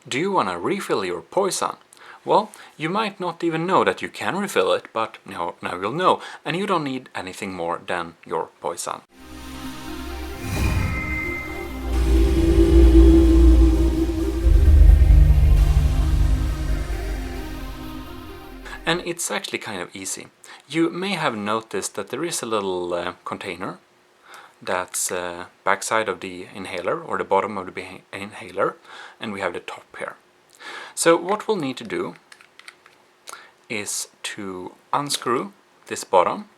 Do you want to refill your Poi-Sian? Well, you might not even know that you can refill it, but now you'll know, and you don't need anything more than your Poi-Sian. And it's actually kind of easy. You may have noticed that there is a little container that's backside of the inhaler, or the bottom of the inhaler, and we have the top here. So what we'll need to do is to unscrew this bottom,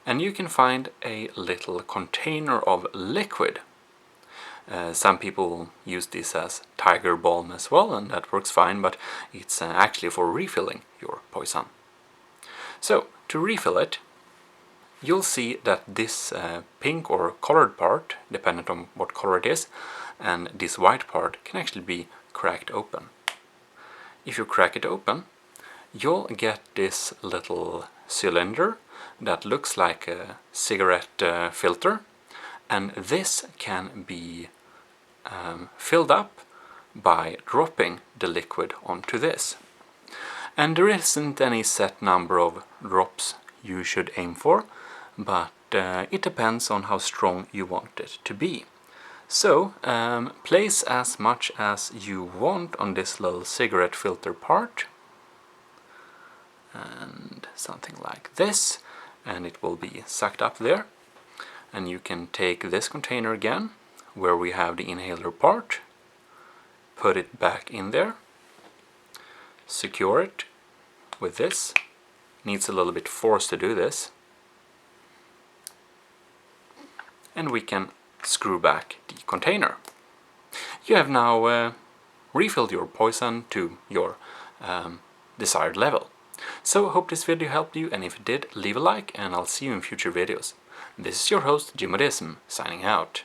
and you can find a little container of liquid. Some people use this as tiger balm as well, and that works fine, but it's actually for refilling your Poi-Sian. So to refill it, you'll see that this pink or colored part, depending on what color it is, and this white part can actually be cracked open. If you crack it open, you'll get this little cylinder that looks like a cigarette filter, and this can be filled up by dropping the liquid onto this. And there isn't any set number of drops you should aim for, but it depends on how strong you want it to be. So place as much as you want on this little cigarette filter part, and something like this, and it will be sucked up there. And you can take this container again, where we have the inhaler part, put it back in there, secure it with this. Needs a little bit force to do this, and we can screw back the container. You have now refilled your Poi-Sian to your desired level. So I hope this video helped you, and if it did, leave a like, and I'll see you in future videos. This is your host, Jimodism, signing out.